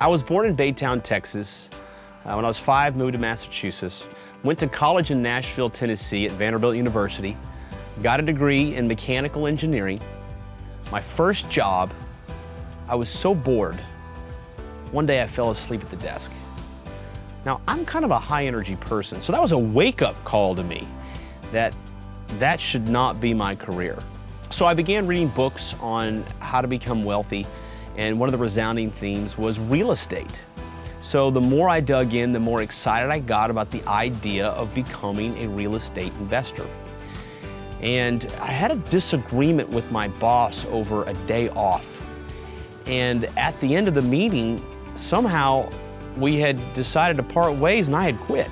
I was born in Baytown, Texas. When I was 5, moved to Massachusetts. Went to college in Nashville, Tennessee at Vanderbilt University. Got a degree in mechanical engineering. My first job, I was so bored. One day I fell asleep at the desk. Now, I'm kind of a high energy person, so that was a wake-up call to me that that should not be my career. So I began reading books on how to become wealthy, and one of the resounding themes was real estate. So the more I dug in, the more excited I got about the idea of becoming a real estate investor. And I had a disagreement with my boss over a day off. And at the end of the meeting, somehow we had decided to part ways and I had quit.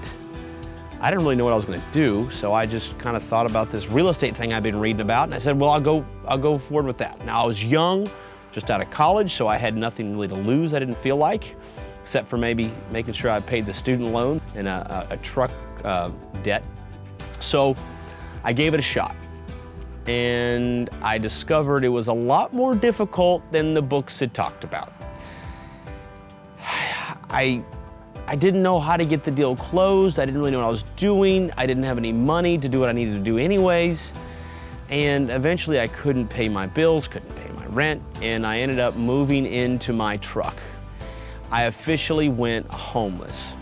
I didn't really know what I was going to do, so I just kind of thought about this real estate thing I've been reading about, and I said, well, I'll go forward with that. Now, I was young, just out of college, so I had nothing really to lose, I didn't feel like, except for maybe making sure I paid the student loan and a truck debt. So I gave it a shot, and I discovered it was a lot more difficult than the books had talked about. I didn't know how to get the deal closed. I didn't really know what I was doing. I didn't have any money to do what I needed to do anyways. And eventually I couldn't pay my bills, couldn't pay my rent, and I ended up moving into my truck. I officially went homeless.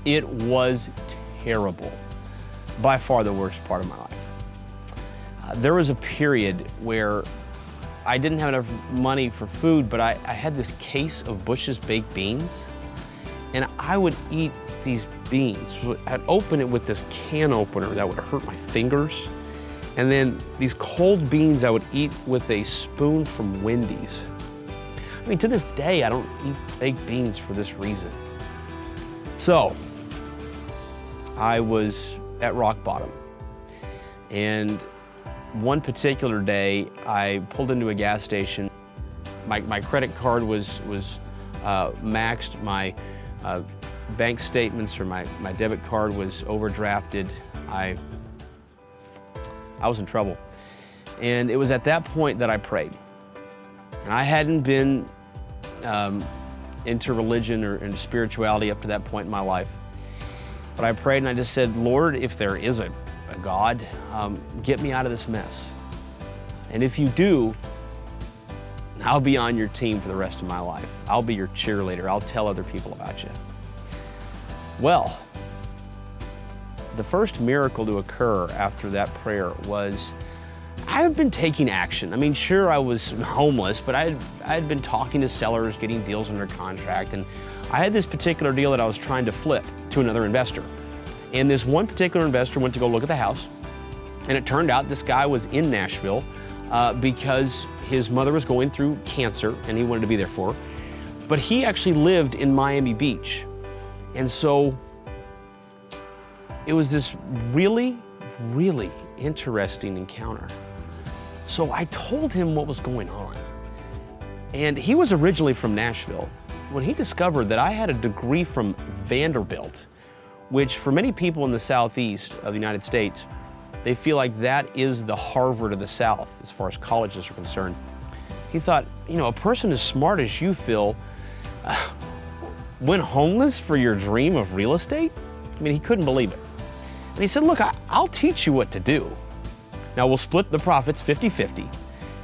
It was terrible. By far the worst part of my life. There was a period where I didn't have enough money for food, but I had this case of Bush's baked beans, and I would eat these beans. I'd open it with this can opener that would hurt my fingers, and then these cold beans I would eat with a spoon from Wendy's. I mean, to this day, I don't eat baked beans for this reason. So, I was at rock bottom, and one particular day, I pulled into a gas station. My credit card was maxed. My bank statements or my debit card was overdrafted. I was in trouble. And it was at that point that I prayed. And I hadn't been into religion or into spirituality up to that point in my life. But I prayed and I just said, Lord, if there is a God, get me out of this mess. And if you do, I'll be on your team for the rest of my life. I'll be your cheerleader. I'll tell other people about you. Well, the first miracle to occur after that prayer was I've been taking action. I mean, sure, I was homeless, but I had been talking to sellers, getting deals under contract, and I had this particular deal that I was trying to flip to another investor. And this one particular investor went to go look at the house, and it turned out this guy was in Nashville because his mother was going through cancer and he wanted to be there for her. But he actually lived in Miami Beach. And so it was this really, really interesting encounter. So I told him what was going on. And he was originally from Nashville. When he discovered that I had a degree from Vanderbilt, which for many people in the southeast of the United States, they feel like that is the Harvard of the South as far as colleges are concerned. He thought, you know, a person as smart as you, Phil, went homeless for your dream of real estate? I mean, he couldn't believe it. And he said, look, I'll teach you what to do. Now we'll split the profits 50-50,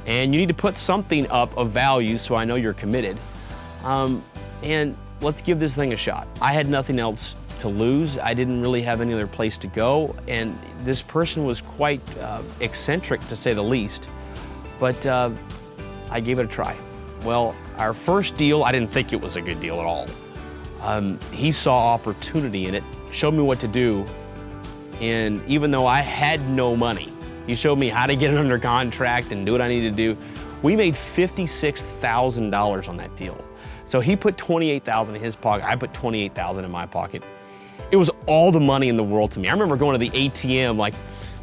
and you need to put something up of value so I know you're committed. And let's give this thing a shot. I had nothing else to lose. I didn't really have any other place to go, and this person was quite eccentric, to say the least, but I gave it a try. Well, our first deal, I didn't think it was a good deal at all. He saw opportunity in it, showed me what to do, and even though I had no money, he showed me how to get it under contract and do what I needed to do. We made $56,000 on that deal. So he put $28,000 in his pocket, I put $28,000 in my pocket. It was all the money in the world to me. I remember going to the ATM like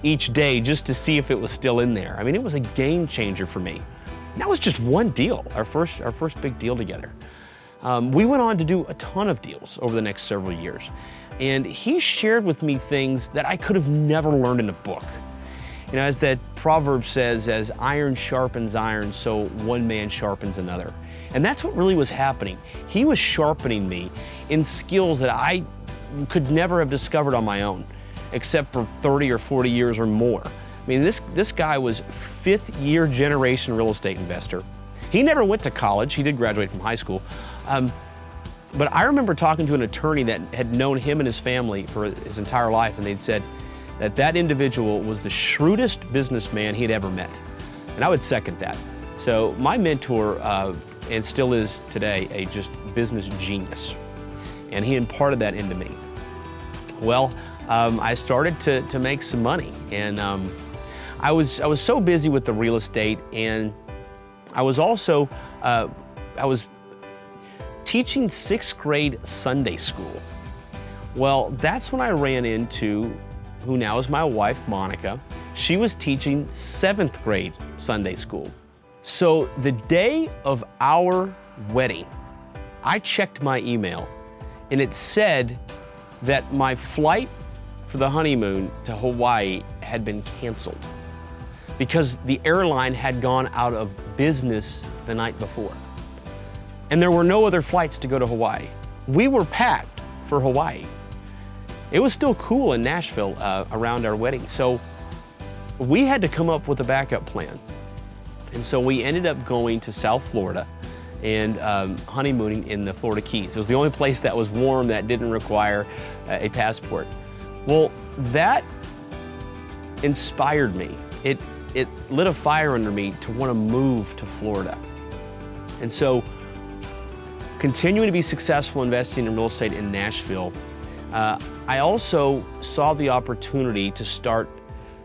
each day just to see if it was still in there. I mean, it was a game changer for me. And that was just one deal, our first big deal together. We went on to do a ton of deals over the next several years. And he shared with me things that I could have never learned in a book. You know, as that proverb says, as iron sharpens iron, so one man sharpens another. And that's what really was happening. He was sharpening me in skills that I could never have discovered on my own, except for 30 or 40 years or more. I mean, this guy was fifth-year generation real estate investor. He never went to college. He did graduate from high school. But I remember talking to an attorney that had known him and his family for his entire life, and they'd said that that individual was the shrewdest businessman he'd ever met. And I would second that. So my mentor, and still is today, a just business genius. And he imparted that into me. Well, I started to make some money, and I was so busy with the real estate, and I was also teaching sixth grade Sunday school. Well, that's when I ran into who now is my wife, Monica. She was teaching seventh grade Sunday school. So the day of our wedding, I checked my email, and it said that my flight for the honeymoon to Hawaii had been canceled because the airline had gone out of business the night before. And there were no other flights to go to Hawaii. We were packed for Hawaii. It was still cool in Nashville around our wedding. So we had to come up with a backup plan. And so we ended up going to South Florida and honeymooning in the Florida Keys. It was the only place that was warm that didn't require a passport. Well, that inspired me. It lit a fire under me to want to move to Florida. And so, continuing to be successful investing in real estate in Nashville, I also saw the opportunity to start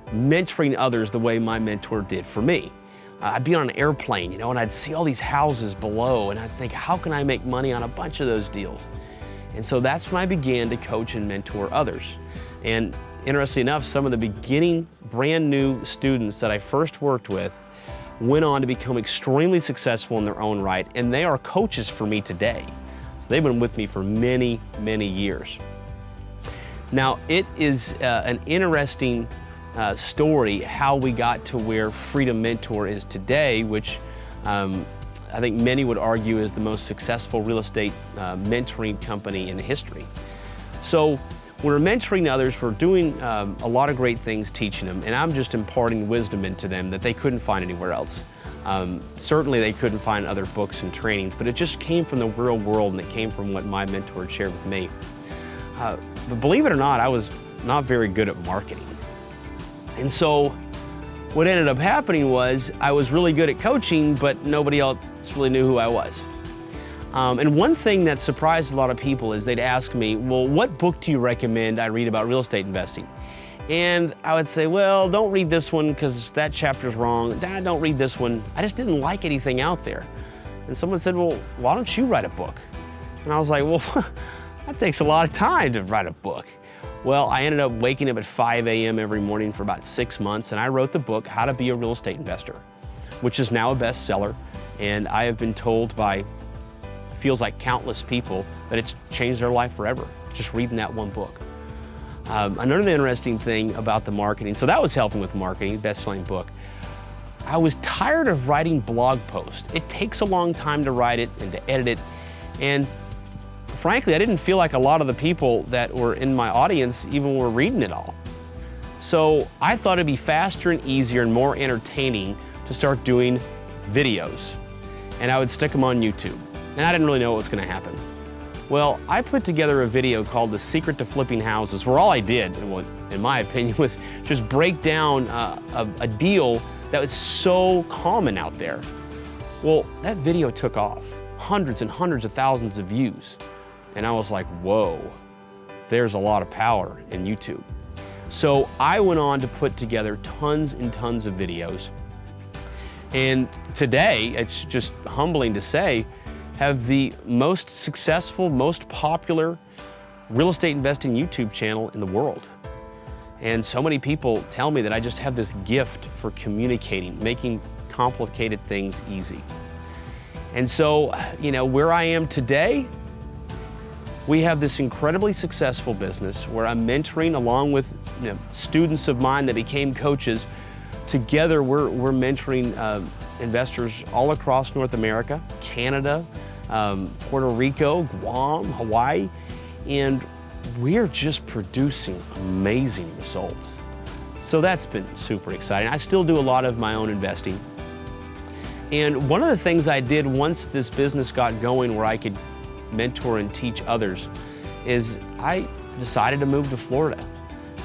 mentoring others the way my mentor did for me. I'd be on an airplane, you know, and I'd see all these houses below, and I'd think, how can I make money on a bunch of those deals? And so that's when I began to coach and mentor others. And interestingly enough, some of the beginning brand new students that I first worked with went on to become extremely successful in their own right, and they are coaches for me today. So they've been with me for many, many years. Now, it is an interesting story how we got to where Freedom Mentor is today, which I think many would argue is the most successful real estate mentoring company in history. So we're mentoring others, we're doing a lot of great things, teaching them, and I'm just imparting wisdom into them that they couldn't find anywhere else. Certainly they couldn't find other books and trainings, but it just came from the real world, and it came from what my mentor had shared with me. But believe it or not, I was not very good at marketing. And so what ended up happening was I was really good at coaching, but nobody else really knew who I was. And one thing that surprised a lot of people is they'd ask me, well, what book do you recommend I read about real estate investing? And I would say, well, don't read this one because that chapter's wrong. Dad, don't read this one. I just didn't like anything out there. And someone said, well, why don't you write a book? And I was like, well, that takes a lot of time to write a book. Well, I ended up waking up at 5 a.m. every morning for about 6 months, and I wrote the book, How to Be a Real Estate Investor, which is now a bestseller. And I have been told by, feels like countless people, that it's changed their life forever, just reading that one book. Another interesting thing about the marketing, so that was helping with marketing, best-selling book. I was tired of writing blog posts. It takes a long time to write it and to edit it, and frankly, I didn't feel like a lot of the people that were in my audience even were reading it all. So I thought it'd be faster and easier and more entertaining to start doing videos. And I would stick them on YouTube. And I didn't really know what was gonna happen. Well, I put together a video called The Secret to Flipping Houses, where all I did, in my opinion, was just break down a deal that was so common out there. Well, that video took off. Hundreds and hundreds of thousands of views. And I was like, whoa, there's a lot of power in YouTube. So I went on to put together tons and tons of videos. And today, it's just humbling to say, have the most successful, most popular real estate investing YouTube channel in the world. And so many people tell me that I just have this gift for communicating, making complicated things easy. And so, you know, where I am today, we have this incredibly successful business where I'm mentoring along with students of mine that became coaches. Together, we're mentoring investors all across North America, Canada, Puerto Rico, Guam, Hawaii, and we're just producing amazing results. So that's been super exciting. I still do a lot of my own investing. And one of the things I did once this business got going where I could mentor and teach others is I decided to move to Florida.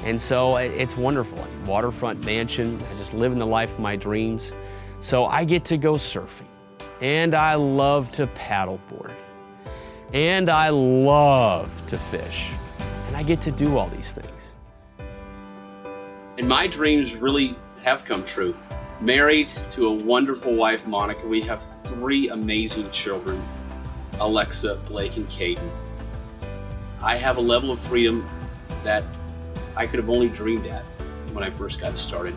And so it's wonderful. Waterfront mansion, I just living the life of my dreams. So I get to go surfing, and I love to paddleboard, and I love to fish, and I get to do all these things. And my dreams really have come true. Married to a wonderful wife, Monica, we have 3 amazing children, Alexa, Blake, and Caden. I have a level of freedom that I could have only dreamed at when I first got started.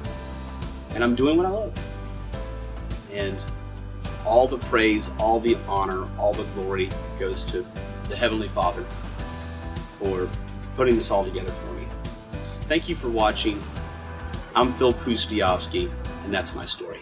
And I'm doing what I love. And all the praise, all the honor, all the glory goes to the Heavenly Father for putting this all together for me. Thank you for watching. I'm Pustejovsky, and that's my story.